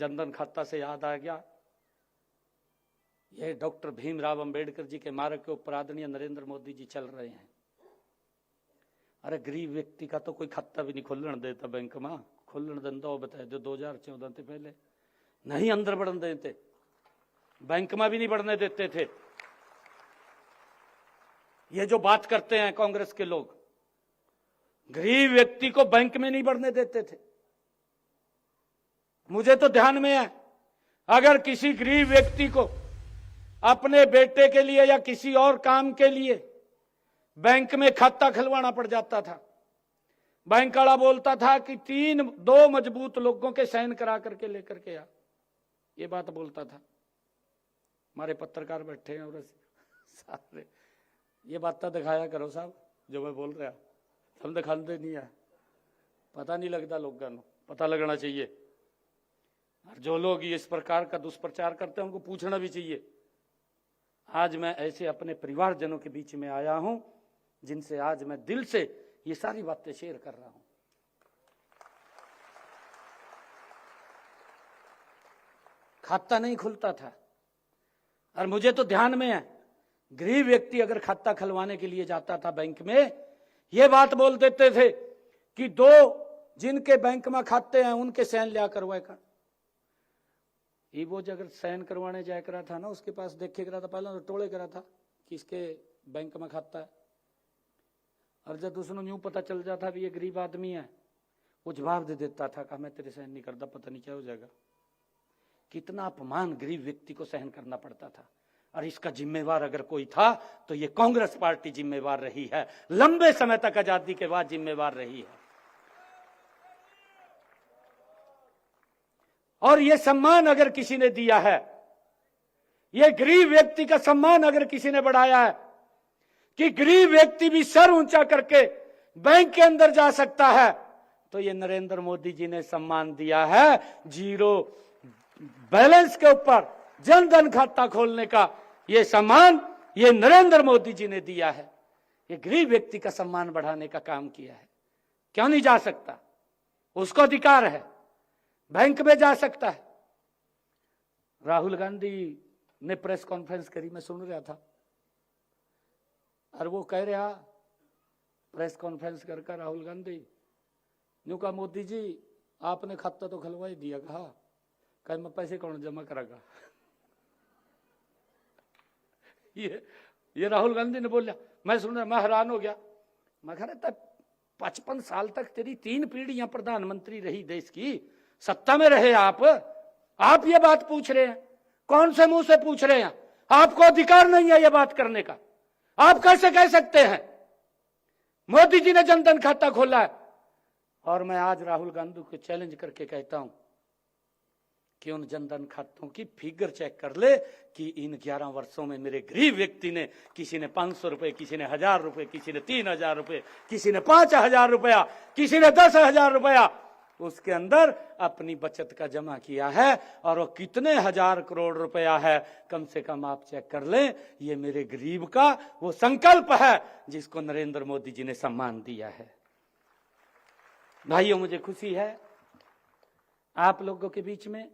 जनधन खाता से याद आ गया, यह डॉक्टर भीमराव अंबेडकर जी के मार्ग के ऊपर आदरणीय नरेंद्र मोदी जी चल रहे हैं। अरे गरीब व्यक्ति का तो कोई खाता भी नहीं खोलन देता बैंक में, खोलन देता वो बताए दो 2014 से पहले नहीं अंदर बढ़ने देते, बैंक में भी नहीं बढ़ने देते थे। ये जो बात करते हैं कांग्रेस के लोग, गरीब व्यक्ति को बैंक में नहीं बढ़ने देते थे। मुझे तो ध्यान में है, अगर किसी गरीब व्यक्ति को अपने बेटे के लिए या किसी और काम के लिए बैंक में खाता खुलवाना पड़ जाता था, बैंक वाला बोलता था कि 2 मजबूत लोगों के साइन करा करके लेकर के आ, ये बात बोलता था। हमारे पत्रकार बैठे हैं और सारे ये बात दिखाया करो साहब, जो मैं बोल रहा हम दिखाते नहीं है, पता नहीं लगता लोगों को, पता लगना चाहिए। और जो लोग इस प्रकार का दुष्प्रचार करते हैं उनको पूछना भी चाहिए। आज मैं ऐसे अपने परिवारजनों के बीच में आया हूं जिनसे आज मैं दिल से ये सारी बातें शेयर कर रहा हूं। खाता नहीं खुलता था, और मुझे तो ध्यान में है, गरीब व्यक्ति अगर खाता खुलवाने के लिए जाता था बैंक में, ये बात बोल देते थे कि 2 जिनके बैंक में खाते हैं उनके साइन लिया करवाएगा। ये वो अगर साइन करवाने जाया करा था ना, उसके पास देखे करा था, पहले तो टोले करा था कि इसके बैंक में खाता है, और जब उसने यूं पता चल जाता भी ये गरीब आदमी है, वो जवाब दे देता था कि मैं तेरे साइन नहीं करता, पता नहीं क्या हो जाएगा। कितना अपमान गरीब व्यक्ति को सहन करना पड़ता था, और इसका जिम्मेवार अगर कोई था तो ये कांग्रेस पार्टी जिम्मेवार रही है, लंबे समय तक आजादी के बाद जिम्मेवार रही है। और ये सम्मान अगर किसी ने दिया है, ये गरीब व्यक्ति का सम्मान अगर किसी ने बढ़ाया है कि गरीब व्यक्ति भी सर ऊंचा करके बैंक के अंदर जा सकता है, तो ये नरेंद्र मोदी जी ने सम्मान दिया है। 0 बैलेंस के ऊपर जनधन खाता खोलने का ये सम्मान ये नरेंद्र मोदी जी ने दिया है। ये गरीब व्यक्ति का सम्मान बढ़ाने का काम किया है। क्यों नहीं जा सकता? उसको अधिकार है, बैंक में जा सकता है। राहुल गांधी ने प्रेस कॉन्फ्रेंस करी, मैं सुन रहा था, और वो कह रहा प्रेस कॉन्फ्रेंस करके राहुल गांधी न्यू कहा, मोदी जी आपने खाता तो खुलवा ही दिया, कहा मैं पैसे कौन जमा करागा। ये राहुल गांधी ने बोला, मैं सुन रहा, मैं हैरान हो गया। मैं कह रहा 55 साल तक तेरी 3 पीढ़ियां प्रधानमंत्री रही देश की, सत्ता में रहे आप ये बात पूछ रहे हैं? कौन से मुंह से पूछ रहे हैं? आपको अधिकार नहीं है ये बात करने का। आप कैसे कह सकते हैं मोदी जी ने जनधन खाता खोला है? और मैं आज राहुल गांधी को चैलेंज करके कहता हूं कि उन जनधन खातों की फिगर चेक कर ले कि इन 11 वर्षों में मेरे गरीब व्यक्ति ने, किसी ने 500 रुपए, किसी ने 1000 रुपए, किसी ने 3000 रुपए, किसी ने 5000 रुपया, किसी ने 10,000 रुपया उसके अंदर अपनी बचत का जमा किया है, और वो कितने 1000 करोड़ रुपया है, कम से कम आप चेक कर लें। ये मेरे गरीब का वो संकल्प है जिसको नरेंद्र मोदी जी ने सम्मान दिया है। भाइयों, मुझे खुशी है आप लोगों के बीच में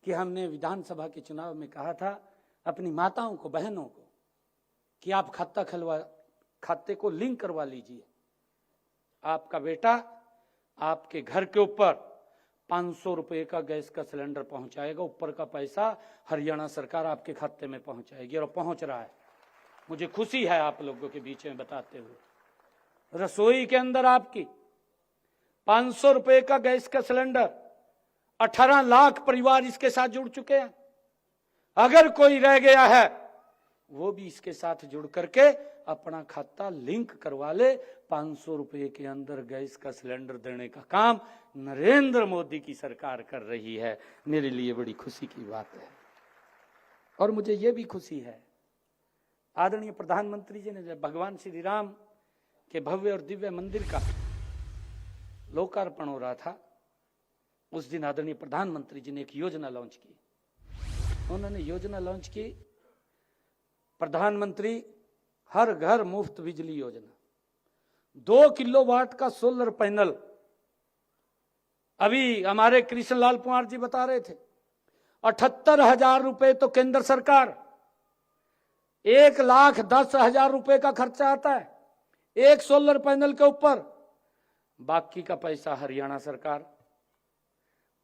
कि हमने विधानसभा के चुनाव में कहा था अपनी माताओं को, बहनों को, कि आप खाते को लिंक करवा लीजिए। आपका बेटा आपके घर के ऊपर 500 रुपए का गैस का सिलेंडर पहुंचाएगा, ऊपर का पैसा हरियाणा सरकार आपके खाते में पहुंचाएगी, और पहुंच रहा है। मुझे खुशी है आप लोगों के बीच में बताते हुए। रसोई के अंदर आपकी 500 रुपए का गैस का सिलेंडर, 18 लाख परिवार इसके साथ जुड़ चुके हैं। अगर कोई रह गया है वो भी इसके साथ जुड़ करके अपना खाता लिंक करवा ले। 500 रुपए के अंदर गैस का सिलेंडर देने का काम नरेंद्र मोदी की सरकार कर रही है। मेरे लिए बड़ी खुशी की बात है। और मुझे ये भी खुशी है, आदरणीय प्रधानमंत्री जी ने जब भगवान श्री राम के भव्य और दिव्य मंदिर का लोकार्पण हो रहा था, उस दिन आदरणीय प्रधानमंत्री जी ने एक योजना लॉन्च की। उन्होंने योजना लॉन्च की, प्रधानमंत्री हर घर मुफ्त बिजली योजना। 2 किलोवाट का सोलर पैनल अभी हमारे कृष्णलाल पुआर जी बता रहे थे 78,000 रुपए तो केंद्र सरकार, 1,10,000 रुपए का खर्चा आता है एक सोलर पैनल के ऊपर, बाकी का पैसा हरियाणा सरकार।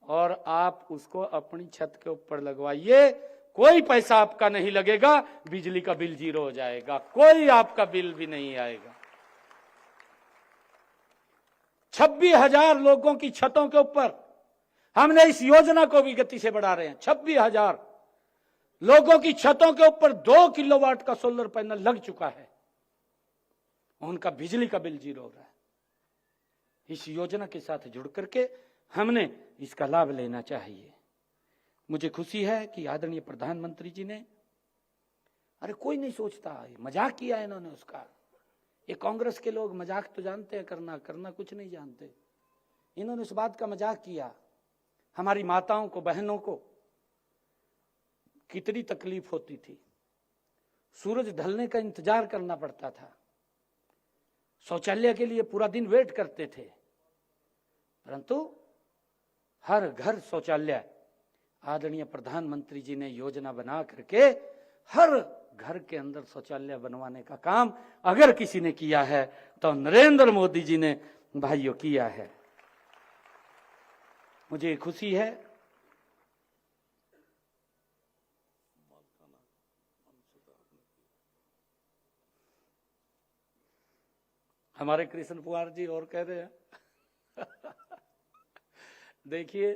और आप उसको अपनी छत के ऊपर लगवाइए, कोई पैसा आपका नहीं लगेगा, बिजली का बिल 0 हो जाएगा, कोई आपका बिल भी नहीं आएगा। 26,000 लोगों की छतों के ऊपर हमने इस योजना को भी गति से बढ़ा रहे हैं। 26,000 लोगों की छतों के ऊपर 2 किलोवाट का सोलर पैनल लग चुका है, उनका बिजली का बिल 0 हो रहा है। इस योजना के साथ जुड़ करके हमने इसका लाभ लेना चाहिए। मुझे खुशी है कि आदरणीय प्रधानमंत्री जी ने, अरे कोई नहीं सोचता, मजाक किया इन्होंने उसका। ये कांग्रेस के लोग मजाक तो जानते हैं करना, करना कुछ नहीं जानते। इन्होंने उस बात का मजाक किया, हमारी माताओं को, बहनों को कितनी तकलीफ होती थी, सूरज ढलने का इंतजार करना पड़ता था, शौचालय के लिए पूरा दिन वेट करते थे, परंतु हर घर शौचालय आदरणीय प्रधानमंत्री जी ने योजना बना करके हर घर के अंदर शौचालय बनवाने का काम अगर किसी ने किया है तो नरेंद्र मोदी जी ने भाइयों किया है। मुझे खुशी है हमारे कृष्ण पुआर जी और कह रहे हैं देखिए,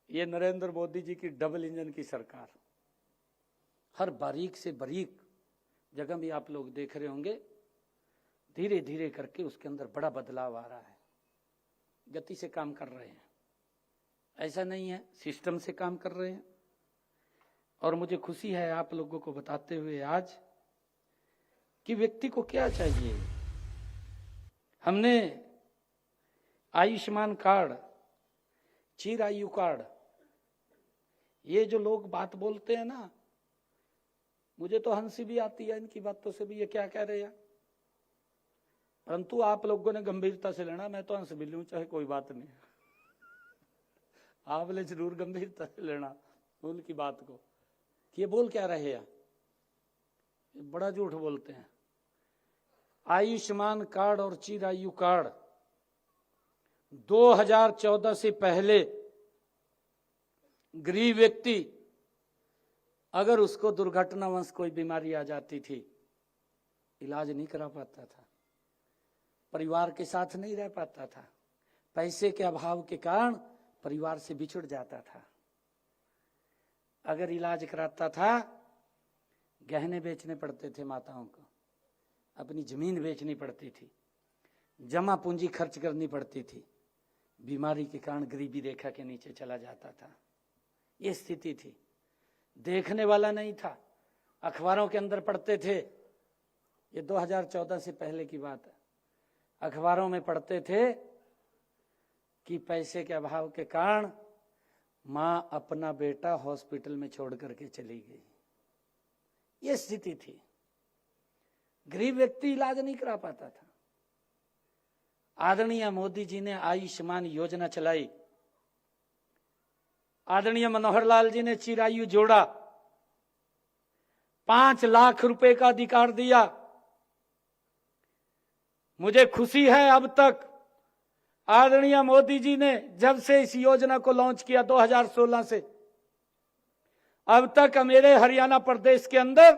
ये नरेंद्र मोदी जी की डबल इंजन की सरकार, हर बारीक से बारीक जगह भी आप लोग देख रहे होंगे, धीरे धीरे करके उसके अंदर बड़ा बदलाव आ रहा है, गति से काम कर रहे हैं, ऐसा नहीं है, सिस्टम से काम कर रहे हैं। और मुझे खुशी है आप लोगों को बताते हुए आज कि व्यक्ति को क्या चाहिए। हमने आयुष्मान कार्ड, चिरायु कार्ड, ये जो लोग बात बोलते हैं ना, मुझे तो हंसी भी आती है इनकी बातों से भी, ये क्या कह रहे हैं, परंतु आप लोगों ने गंभीरता से लेना। मैं तो हंस भी लूं चाहे कोई बात नहीं, आपने जरूर गंभीरता से लेना उनकी बात को कि ये बोल क्या रहे हैं, बड़ा झूठ बोलते हैं। आयुष्मान कार्ड और चिरायु कार्ड 2014 से पहले गरीब व्यक्ति अगर उसको दुर्घटनावश कोई बीमारी आ जाती थी, इलाज नहीं करा पाता था, परिवार के साथ नहीं रह पाता था, पैसे के अभाव के कारण परिवार से बिछुड़ जाता था। अगर इलाज कराता था, गहने बेचने पड़ते थे माताओं को, अपनी जमीन बेचनी पड़ती थी, जमा पूंजी खर्च करनी पड़ती थी, बीमारी के कारण गरीबी रेखा के नीचे चला जाता था। ये स्थिति थी, देखने वाला नहीं था, अखबारों के अंदर पढ़ते थे, ये 2014 से पहले की बात है, अखबारों में पढ़ते थे कि पैसे के अभाव के कारण मां अपना बेटा हॉस्पिटल में छोड़ करके चली गई। ये स्थिति थी, गरीब व्यक्ति इलाज नहीं करा पाता था। आदरणीय मोदी जी ने आयुष्मान योजना चलाई, आदरणीय मनोहर लाल जी ने चिरायु जोड़ा, 5 लाख रुपए का अधिकार दिया। मुझे खुशी है अब तक आदरणीय मोदी जी ने जब से इस योजना को लॉन्च किया 2016 से अब तक मेरे हरियाणा प्रदेश के अंदर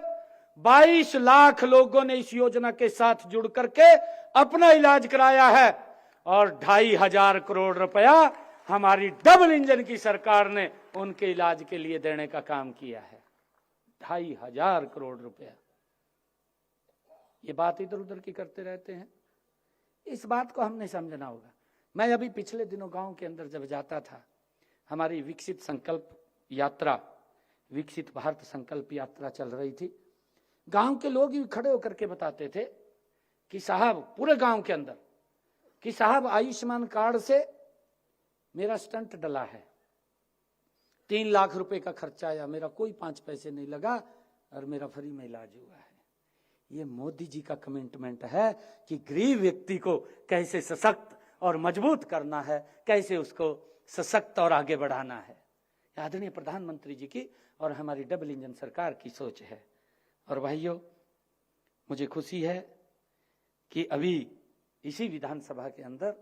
22 लाख लोगों ने इस योजना के साथ जुड़ करके अपना इलाज कराया है और 2,500 करोड़ रुपया हमारी डबल इंजन की सरकार ने उनके इलाज के लिए देने का काम किया है। 2,500 करोड़ रुपया। ये बात इधर उधर की करते रहते हैं, इस बात को हमने समझना होगा। मैं अभी पिछले दिनों गांव के अंदर जब जाता था, हमारी विकसित संकल्प यात्रा, विकसित भारत संकल्प यात्रा चल रही थी, गांव के लोग ही खड़े होकर के बताते थे कि साहब, पूरे गांव के अंदर, कि साहब आयुष्मान कार्ड से मेरा स्टंट डला है, 3 लाख रुपए का खर्चा आया, मेरा कोई 5 पैसे नहीं लगा और मेरा फ्री में इलाज हुआ है। ये मोदी जी का कमिटमेंट है कि गरीब व्यक्ति को कैसे सशक्त और मजबूत करना है, कैसे उसको सशक्त और आगे बढ़ाना है। आदरणीय प्रधानमंत्री जी की और हमारी डबल इंजन सरकार की सोच है। और भाइयों, मुझे खुशी है कि अभी इसी विधानसभा के अंदर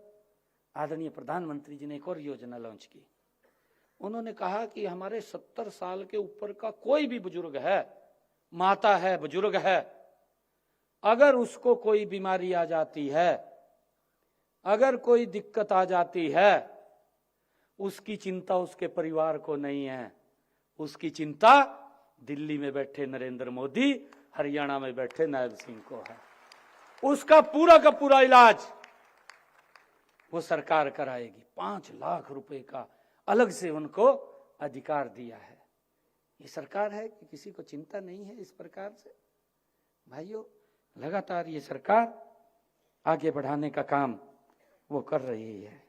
आदरणीय प्रधानमंत्री जी ने एक और योजना लॉन्च की। उन्होंने कहा कि हमारे 70 साल के ऊपर का कोई भी बुजुर्ग है, माता है, बुजुर्ग है, अगर उसको कोई बीमारी आ जाती है, अगर कोई दिक्कत आ जाती है, उसकी चिंता उसके परिवार को नहीं है, उसकी चिंता दिल्ली में बैठे नरेंद्र मोदी, हरियाणा में बैठे नायब सिंह को है। उसका पूरा का पूरा इलाज वो सरकार कराएगी। 5 लाख रुपए का अलग से उनको अधिकार दिया है। ये सरकार है कि किसी को चिंता नहीं है इस प्रकार से। भाइयों, लगातार ये सरकार आगे बढ़ाने का काम वो कर रही है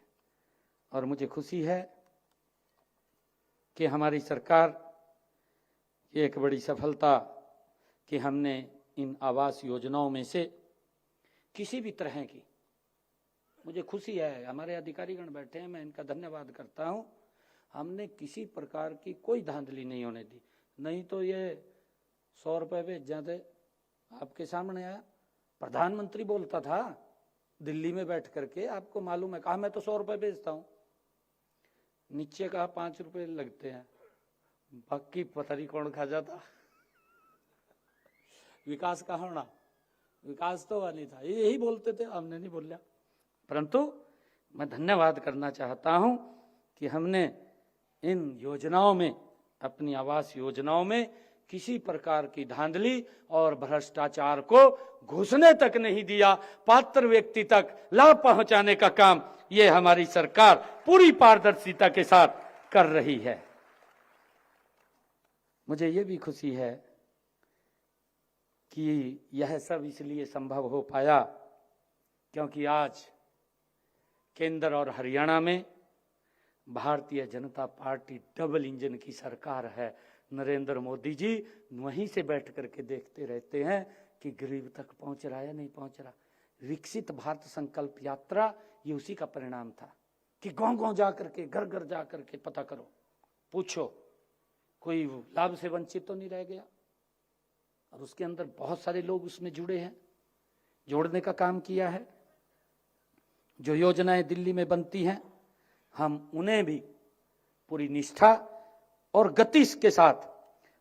और मुझे खुशी है कि हमारी सरकार की एक बड़ी सफलता कि हमने इन आवास योजनाओं में से किसी भी तरह की, मुझे खुशी है, हमारे अधिकारीगण बैठे हैं, मैं इनका धन्यवाद करता हूं, हमने किसी प्रकार की कोई धांधली नहीं होने दी। नहीं तो ये 100 रुपए भेज जाते। आपके सामने आया, प्रधानमंत्री बोलता था दिल्ली में बैठ करके, आपको मालूम है, कहा मैं तो 100 रुपए भेजता हूं, नीचे कहा 5 रुपए लगते हैं, बाकी पता नहीं कौन खा जाता। विकास का होना, विकास तो वह नहीं था, यही बोलते थे, हमने नहीं बोलिया। परंतु मैं धन्यवाद करना चाहता हूं कि हमने इन योजनाओं में, अपनी आवास योजनाओं में किसी प्रकार की धांधली और भ्रष्टाचार को घुसने तक नहीं दिया। पात्र व्यक्ति तक लाभ पहुंचाने का काम ये हमारी सरकार पूरी पारदर्शिता के साथ कर रही है। मुझे ये भी खुशी है कि यह सब इसलिए संभव हो पाया क्योंकि आज केंद्र और हरियाणा में Bharatiya Janata party double engine की सरकार है। नरेंद्र मोदी जी वहीं से बैठ करके देखते रहते हैं कि गरीब तक पहुंच रहा है नहीं पहुंच रहा। विकसित भारत संकल्प यात्रा ये उसी का परिणाम था कि गांव-गांव जा करके, घर-घर जा करके पता करो, पूछो, कोई लाभ से वंचित तो नहीं रह गया। और उसके अंदर बहुत सारे लोग उसमें जुड़े हैं, जोड़ने का काम किया है। जो योजनाएं दिल्ली में बनती हैं, हम उन्हें भी पूरी निष्ठा और गति के साथ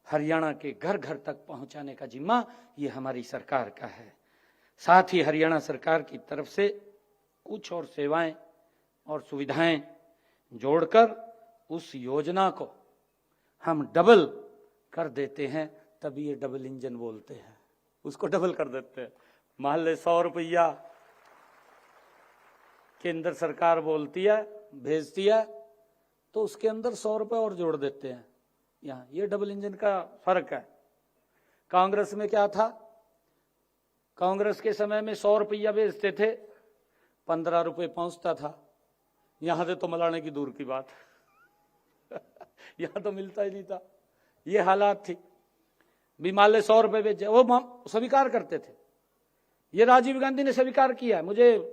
हरियाणा के घर घर तक पहुंचाने का जिम्मा ये हमारी सरकार का है। साथ ही हरियाणा सरकार की तरफ से कुछ और सेवाएं और सुविधाएं जोड़कर उस योजना को हम डबल कर देते हैं, तभी ये डबल इंजन बोलते हैं, उसको डबल कर देते हैं। मान ले 100 रुपया केंद्र सरकार बोलती है, भेजती है, तो उसके अंदर 100 रुपए और जोड़ देते हैं। यहाँ ये डबल इंजन का फर्क है। कांग्रेस में क्या था, कांग्रेस के समय में 100 रुपया भेजते थे, 15 रुपए पहुंचता था। यहां से तो मलाने की दूर की बात यहां तो मिलता ही नहीं था। ये हालात थी। बिमाले 100 रुपए भेजे, वो स्वीकार करते थे। ये राजीव गांधी ने स्वीकार किया, मुझे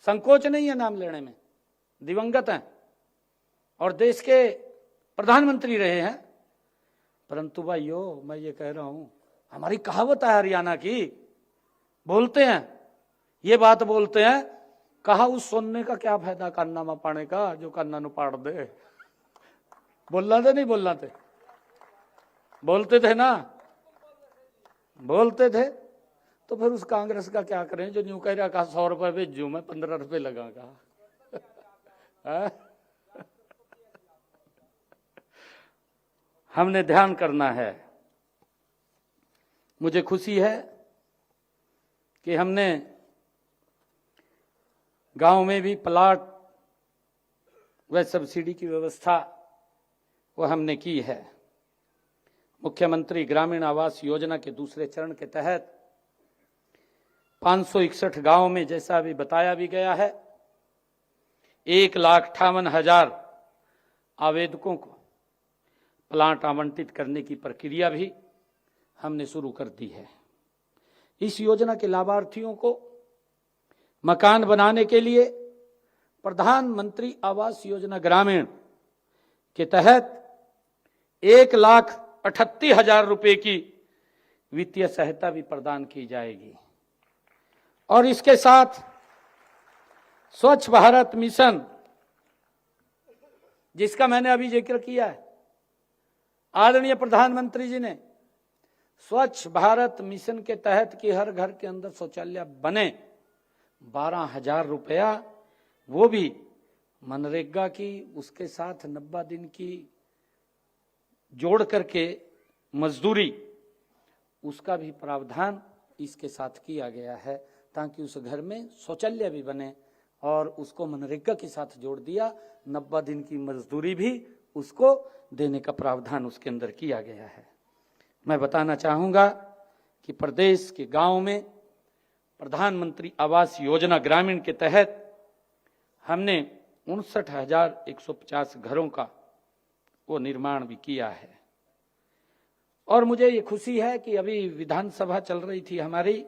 संकोच नहीं है नाम लेने में, दिवंगत हैं और देश के प्रधानमंत्री रहे हैं। परंतु भाइयों, मैं ये कह रहा हूं, हमारी कहावत है हरियाणा की, बोलते हैं, ये बात बोलते हैं, कहा उस सुनने का क्या फायदा कान्ना में पाने का, जो कान्ना नु पाड़ दे। बोलना थे नहीं बोलना थे, बोलते थे ना, बोलते थे। तो फिर उस कांग्रेस का क्या करें जो न्यू कह रहा, कहा 100 रुपए भेजू, मैं 15 रुपए लगागा। हमने ध्यान करना है। मुझे खुशी है कि हमने गांव में भी प्लाट व सब्सिडी की व्यवस्था वो हमने की है। मुख्यमंत्री ग्रामीण आवास योजना के दूसरे चरण के तहत 561 गांव में, जैसा अभी बताया भी गया है, 1,58,000 आवेदकों को प्लाट आवंटित करने की प्रक्रिया भी हमने शुरू कर दी है। इस योजना के लाभार्थियों को मकान बनाने के लिए प्रधानमंत्री आवास योजना ग्रामीण के तहत 1,38,000 रुपए की वित्तीय सहायता भी प्रदान की जाएगी। और इसके साथ स्वच्छ भारत मिशन, जिसका मैंने अभी जिक्र किया है, आदरणीय प्रधानमंत्री जी ने स्वच्छ भारत मिशन के तहत कि हर घर के अंदर शौचालय बने, 12,000 रुपया वो भी मनरेगा की, उसके साथ 90 दिन की जोड़ करके मजदूरी, उसका भी प्रावधान इसके साथ किया गया है, ताकि उस घर में शौचालय भी बने। और उसको मनरेगा के साथ जोड़ दिया, 90 दिन की मजदूरी भी उसको देने का प्रावधान उसके अंदर किया गया है। मैं बताना चाहूँगा कि प्रदेश के गांव में प्रधानमंत्री आवास योजना ग्रामीण के तहत हमने 59,150 घरों का वो निर्माण भी किया है। और मुझे ये खुशी है कि अभी विधानसभा चल रही थी हमारी,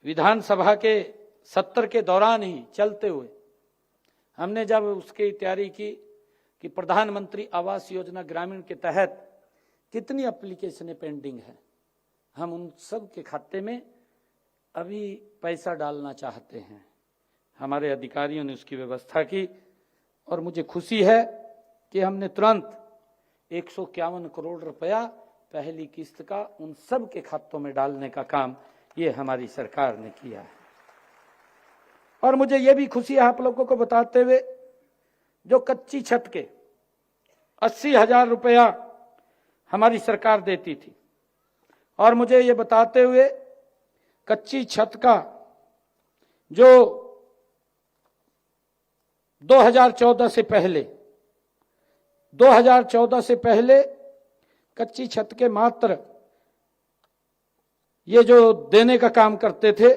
विधानसभा के सत्र के दौरान ही चलते हुए हमने जब उसकी तैयारी की कि प्रधानमंत्री आवास योजना ग्रामीण के तहत कितनी एप्लीकेशनें पेंडिंग हैं, हम उन सब के खाते में अभी पैसा डालना चाहते हैं। हमारे अधिकारियों ने उसकी व्यवस्था की और मुझे खुशी है कि हमने तुरंत 151 करोड़ रुपया पहली किस्त का उन सब के खातों में डालने का काम ये हमारी सरकार ने किया है। और मुझे ये भी खुशी है आप लोगों को बताते हुए, जो कच्ची छत के 80,000 रुपया हमारी सरकार देती थी, और मुझे ये बताते हुए कच्ची छत का जो 2014 से पहले कच्ची छत के मात्र ये जो देने का काम करते थे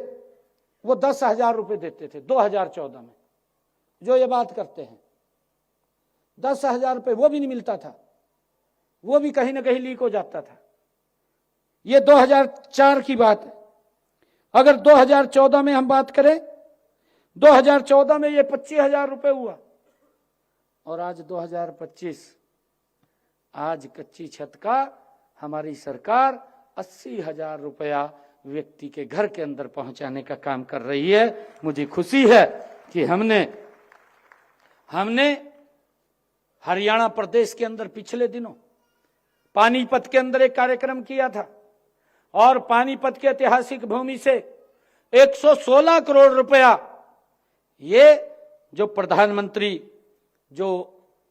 वो 10,000 रुपए देते थे 2014 में। जो ये बात करते हैं 10,000 रुपए वो भी नहीं मिलता था, वो भी कहीं ना कहीं लीक हो जाता था। ये 2004 की बात है। अगर 2014 में हम बात करें, 2014 में ये 25,000 रुपए हुआ, और आज 2025, आज कच्ची छत का हमारी सरकार 80,000 रुपया व्यक्ति के घर के अंदर पहुंचाने का काम कर रही है। मुझे खुशी है कि हमने हरियाणा प्रदेश के अंदर पिछले दिनों पानीपत के अंदर एक कार्यक्रम किया था, और पानीपत के ऐतिहासिक भूमि से 116 करोड़ रुपया ये जो प्रधानमंत्री जो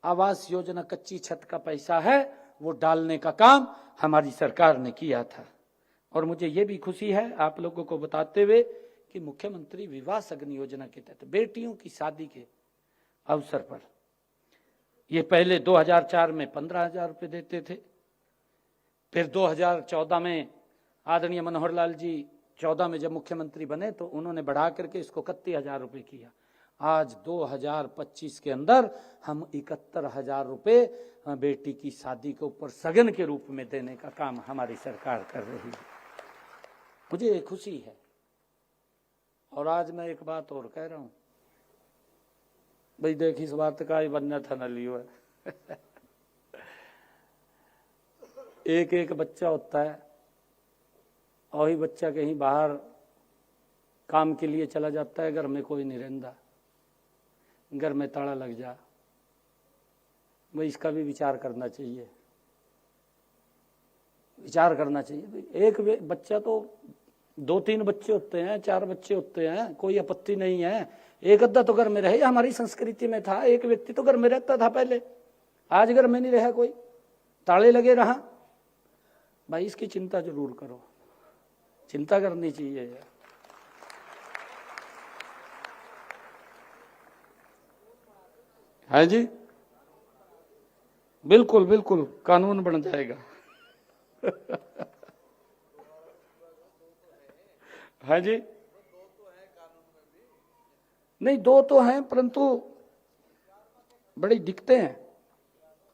आवास योजना कच्ची छत का पैसा है वो डालने का काम हमारी सरकार ने किया था। और मुझे ये भी खुशी है आप लोगों को बताते हुए कि मुख्यमंत्री विवाह सगन योजना के तहत बेटियों की शादी के अवसर पर ये पहले 2004 में 15,000 रुपये देते थे, फिर 2014 में आदरणीय मनोहर लाल जी 14 में जब मुख्यमंत्री बने तो उन्होंने बढ़ा करके इसको 31,000 रुपये किया। आज 2025 के अंदर हम 71,000 रुपये बेटी की शादी के ऊपर सगन के रूप में देने का काम हमारी सरकार कर रही है। मुझे खुशी है। और आज मैं एक बात और कह रहा हूं भाई, देख इस बात का ही बनना था न लियो है एक एक बच्चा होता है, और ही बच्चा कहीं बाहर काम के लिए चला जाता है, घर में कोई नहीं रहता, घर में ताला लग जा, भाई इसका भी विचार करना चाहिए, विचार करना चाहिए। भाई एक बच्चा तो 2-3 बच्चे होते हैं, 4 बच्चे होते हैं, कोई आपत्ति नहीं है, एक अद्धा तो घर में रहे। हमारी संस्कृति में था एक व्यक्ति तो घर में रहता था पहले, आज घर में नहीं रहा कोई, ताले लगे रहा। भाई इसकी चिंता जरूर करो, चिंता करनी चाहिए यार। हाँ जी, बिल्कुल बिल्कुल कानून बन जाएगा हाँ जी, नहीं 2 तो हैं परंतु बड़ी दिक्कतें हैं।